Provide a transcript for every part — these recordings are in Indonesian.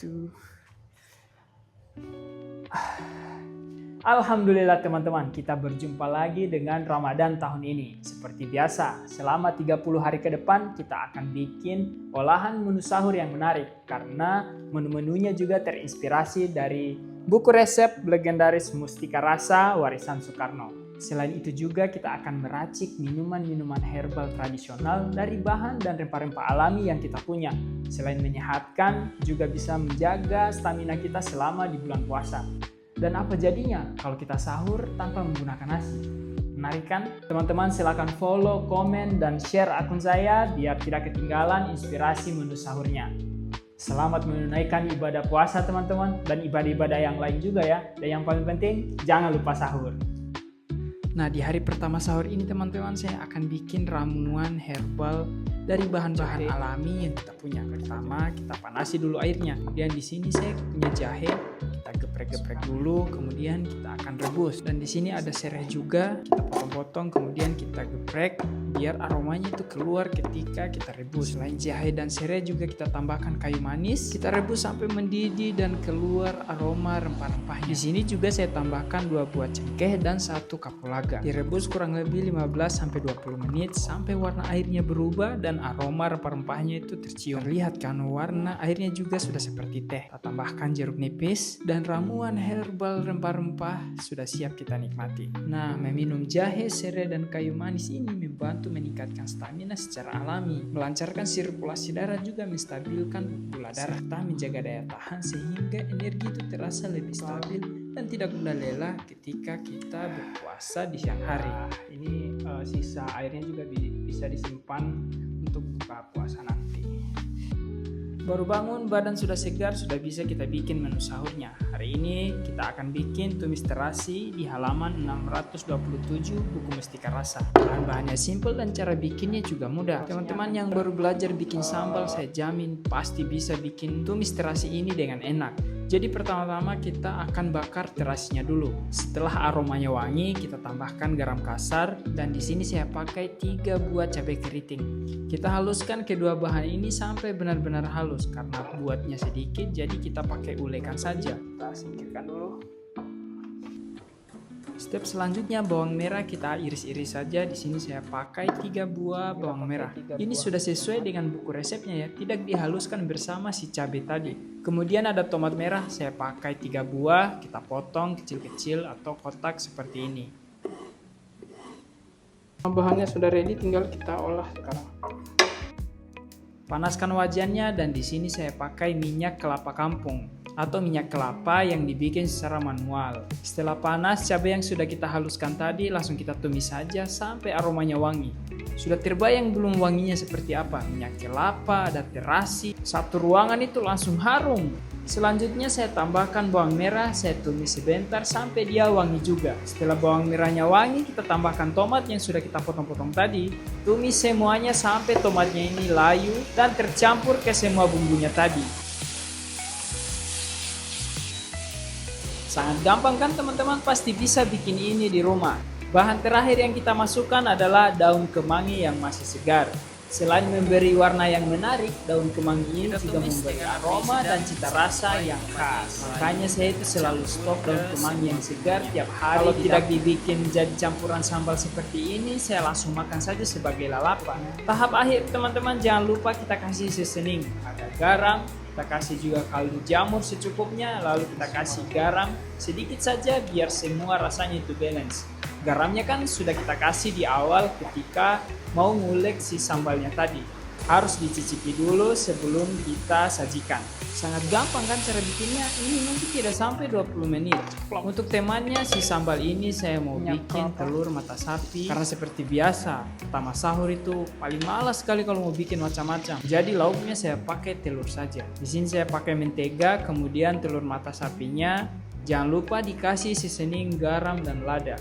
wabarakatuh. Alhamdulillah teman-teman, kita berjumpa lagi dengan Ramadan tahun ini. Seperti biasa, selama 30 hari ke depan kita akan bikin olahan menu sahur yang menarik. Karena menu-menunya juga terinspirasi dari buku resep legendaris Mustika Rasa warisan Soekarno. Selain itu juga kita akan meracik minuman-minuman herbal tradisional dari bahan dan rempah-rempah alami yang kita punya. Selain menyehatkan, juga bisa menjaga stamina kita selama di bulan puasa. Dan apa jadinya kalau kita sahur tanpa menggunakan nasi? Menarik kan? Teman-teman silakan follow, komen, dan share akun saya biar tidak ketinggalan inspirasi menu sahurnya. Selamat menunaikan ibadah puasa teman-teman, dan ibadah-ibadah yang lain juga ya. Dan yang paling penting, jangan lupa sahur. Nah, di hari pertama sahur ini teman-teman saya akan bikin ramuan herbal dari bahan-bahan alami yang kita punya. Pertama kita panasi dulu airnya. Kemudian di sini saya punya jahe, kita geprek-geprek dulu, kemudian kita akan rebus. Dan di sini ada serai juga, kita potong-potong, kemudian kita geprek biar aromanya itu keluar ketika kita rebus. Selain jahe dan serai juga kita tambahkan kayu manis. Kita rebus sampai mendidih dan keluar aroma rempah-rempahnya. Di sini juga saya tambahkan 2 buah cengkeh dan 1 kapulaga. Direbus kurang lebih 15-20 menit sampai warna airnya berubah dan aroma rempah-rempahnya itu tercium. Terlihat kan warna airnya juga sudah seperti teh. Kita tambahkan jeruk nipis dan ramuan herbal rempah-rempah sudah siap kita nikmati. Nah, meminum jahe, serai, dan kayu manis ini membantu meningkatkan stamina secara alami, melancarkan sirkulasi darah, juga menstabilkan gula darah, serta menjaga daya tahan sehingga energi itu terasa lebih stabil dan tidak mudah lelah ketika kita berpuasa di siang hari. Ini sisa airnya juga bisa disimpan untuk buka puasa nanti. Baru bangun, badan sudah segar, sudah bisa kita bikin menu sahurnya. Hari ini kita akan bikin tumis terasi di halaman 627 buku Mustika Rasa. Bahan-bahannya simple dan cara bikinnya juga mudah. Teman-teman yang baru belajar bikin sambal, saya jamin pasti bisa bikin tumis terasi ini dengan enak. Jadi pertama-tama kita akan bakar terasinya dulu. Setelah aromanya wangi, kita tambahkan garam kasar, dan di sini saya pakai 3 buah cabai keriting. Kita haluskan kedua bahan ini sampai benar-benar halus. Karena buatnya sedikit, jadi kita pakai ulekan saja. Kita singkirkan dulu. Step selanjutnya bawang merah kita iris-iris saja. Di sini saya pakai 3 buah bawang merah. Ini sudah sesuai dengan buku resepnya ya, tidak dihaluskan bersama si cabai tadi. Kemudian ada tomat merah, saya pakai 3 buah, kita potong kecil-kecil atau kotak seperti ini. Bahannya sudah ready, tinggal kita olah sekarang. Panaskan wajannya, dan di sini saya pakai minyak kelapa kampung atau minyak kelapa yang dibikin secara manual. Setelah panas, cabai yang sudah kita haluskan tadi langsung kita tumis saja sampai aromanya wangi. Sudah terbayang belum wanginya seperti apa? Minyak kelapa, ada terasi, satu ruangan itu langsung harum. Selanjutnya saya tambahkan bawang merah, saya tumis sebentar sampai dia wangi juga. Setelah bawang merahnya wangi, kita tambahkan tomat yang sudah kita potong-potong tadi. Tumis semuanya sampai tomatnya ini layu dan tercampur ke semua bumbunya tadi. Sangat gampang kan teman-teman, pasti bisa bikin ini di rumah. Bahan terakhir yang kita masukkan adalah daun kemangi yang masih segar. Selain memberi warna yang menarik, daun kemangi ini juga memberi aroma dan cita rasa yang khas. Makanya saya itu selalu stok daun kemangi yang segar tiap hari. Kalau tidak dibikin jadi campuran sambal seperti ini, saya langsung makan saja sebagai lalapan. Tahap akhir teman-teman, jangan lupa kita kasih seasoning. Ada garam, kita kasih juga kaldu jamur secukupnya, lalu kita kasih garam sedikit saja biar semua rasanya itu balance. Garamnya kan sudah kita kasih di awal ketika mau ngulek si sambalnya tadi. Harus dicicipi dulu sebelum kita sajikan. Sangat gampang kan cara bikinnya, ini mungkin tidak sampai 20 menit. Untuk temannya si sambal ini saya mau bikin telur mata sapi. Karena seperti biasa, pertama sahur itu paling malas sekali kalau mau bikin macam-macam. Jadi lauknya saya pakai telur saja. Di sini saya pakai mentega, kemudian telur mata sapinya. Jangan lupa dikasih seasoning garam dan lada.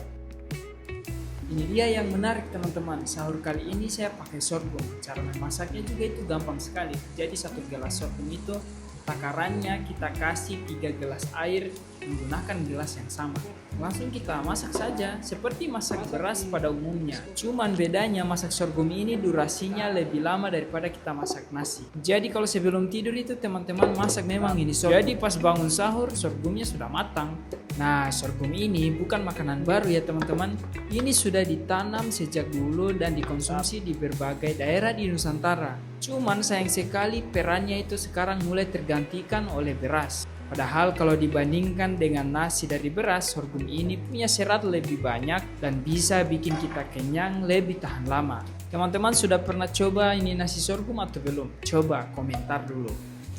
Ini dia yang menarik teman-teman, sahur kali ini saya pakai sorghum. Cara memasaknya juga itu gampang sekali. Jadi 1 gelas sorghum itu Takarannya kita kasih 3 gelas air menggunakan gelas yang sama. Langsung kita masak saja seperti masak beras pada umumnya. Cuman bedanya masak sorghum ini durasinya lebih lama daripada kita masak nasi. Jadi kalau sebelum tidur itu teman-teman masak memang ini sorghum. Jadi pas bangun sahur sorghumnya sudah matang. Nah, sorghum ini bukan makanan baru ya teman-teman. Ini sudah ditanam sejak dulu dan dikonsumsi di berbagai daerah di Nusantara. Cuman sayang sekali perannya itu sekarang mulai tergantikan oleh beras. Padahal kalau dibandingkan dengan nasi dari beras, sorghum ini punya serat lebih banyak dan bisa bikin kita kenyang lebih tahan lama. Teman-teman sudah pernah coba ini nasi sorghum atau belum? Coba komentar dulu.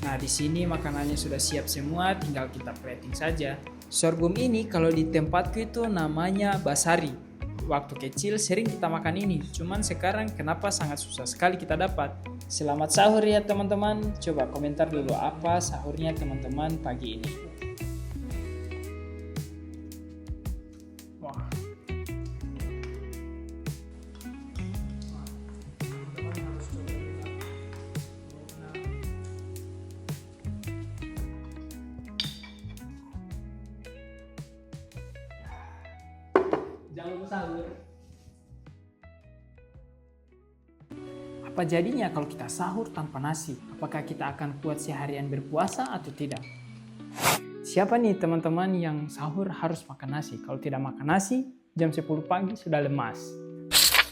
Nah, di sini makanannya sudah siap semua, tinggal kita plating saja. Sorghum ini kalau di tempatku itu namanya basari. Waktu kecil sering kita makan ini, cuman sekarang kenapa sangat susah sekali kita dapat. Selamat sahur ya teman-teman. Coba komentar dulu apa sahurnya teman-teman pagi ini. Wah. Jangan lupa sahur. Apa jadinya kalau kita sahur tanpa nasi? Apakah kita akan kuat seharian berpuasa atau tidak? Siapa nih teman-teman yang sahur harus makan nasi? Kalau tidak makan nasi, jam 10 pagi sudah lemas.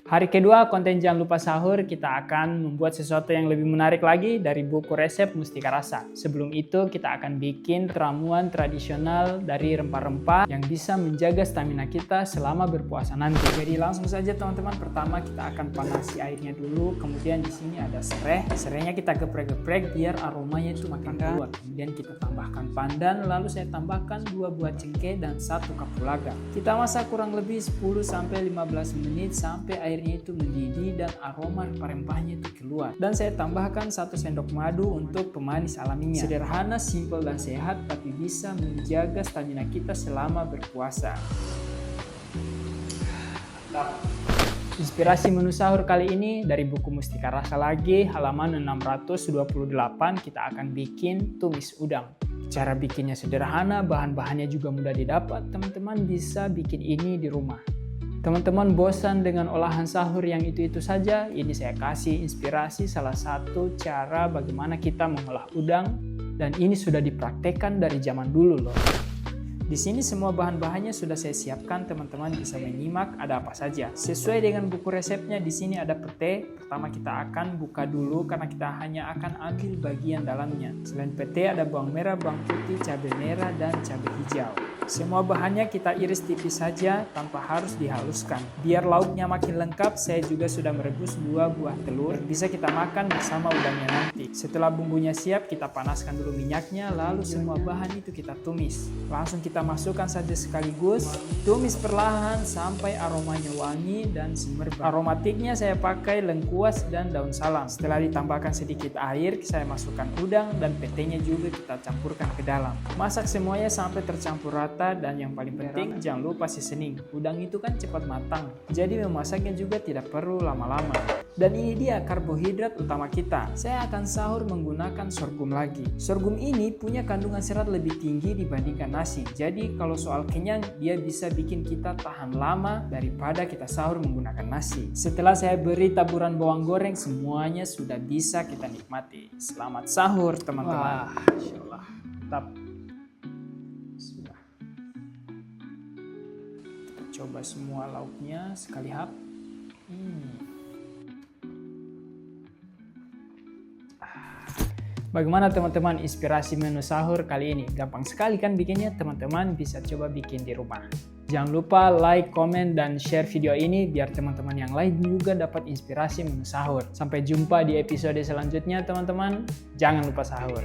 Hari kedua konten Jangan Lupa Sahur, kita akan membuat sesuatu yang lebih menarik lagi dari buku resep Mustika Rasa. Sebelum itu kita akan bikin ramuan tradisional dari rempah-rempah yang bisa menjaga stamina kita selama berpuasa nanti. Jadi langsung saja teman-teman, pertama kita akan panasi airnya dulu, kemudian di sini ada serai. Serainya kita geprek-geprek biar aromanya itu makin keluar. Kemudian kita tambahkan pandan, lalu saya tambahkan 2 buah cengkeh dan 1 kapulaga. Kita masak kurang lebih 10-15 menit sampai airnya itu mendidih dan aroma rempah-rempahnya itu keluar. Dan saya tambahkan 1 sendok madu untuk pemanis alaminya. Sederhana, simpel dan sehat, tapi bisa menjaga stamina kita selama berpuasa. Inspirasi menu sahur kali ini dari buku Mustika Rasa lagi, halaman 628. Kita akan bikin tumis udang. Cara bikinnya sederhana, bahan-bahannya juga mudah didapat. Teman-teman bisa bikin ini di rumah. Teman-teman bosan dengan olahan sahur yang itu-itu saja? Ini saya kasih inspirasi salah satu cara bagaimana kita mengolah udang, dan ini sudah dipraktekkan dari zaman dulu loh. Di sini semua bahan-bahannya sudah saya siapkan, teman-teman bisa menyimak ada apa saja. Sesuai dengan buku resepnya, di sini ada pete. Pertama kita akan buka dulu karena kita hanya akan ambil bagian dalamnya. Selain pete ada bawang merah, bawang putih, cabai merah, dan cabai hijau. Semua bahannya kita iris tipis saja tanpa harus dihaluskan. Biar lauknya makin lengkap, saya juga sudah merebus 2 buah telur. Bisa kita makan bersama udangnya nanti. Setelah bumbunya siap, kita panaskan dulu minyaknya, lalu semua bahan itu kita tumis. Langsung kita masukkan saja sekaligus. Tumis perlahan sampai aromanya wangi dan semerbak. Aromatiknya saya pakai lengkuas dan daun salam. Setelah ditambahkan sedikit air, saya masukkan udang dan petenya juga kita campurkan ke dalam. Masak semuanya sampai tercampur rata. Dan yang paling penting jangan lupa seasoning. Udang itu kan cepat matang, jadi memasaknya juga tidak perlu lama-lama. Dan ini dia karbohidrat utama kita. Saya akan sahur menggunakan sorghum lagi. Sorghum ini punya kandungan serat lebih tinggi dibandingkan nasi. Jadi kalau soal kenyang, dia bisa bikin kita tahan lama daripada kita sahur menggunakan nasi. Setelah saya beri taburan bawang goreng, semuanya sudah bisa kita nikmati. Selamat sahur teman-teman. Wah, insyaallah. Mantap. Coba semua lauknya sekali hap. Bagaimana teman-teman inspirasi menu sahur kali ini? Gampang sekali kan bikinnya, teman-teman bisa coba bikin di rumah. Jangan lupa like, komen, dan share video ini biar teman-teman yang lain juga dapat inspirasi menu sahur. Sampai jumpa di episode selanjutnya teman-teman. Jangan lupa sahur.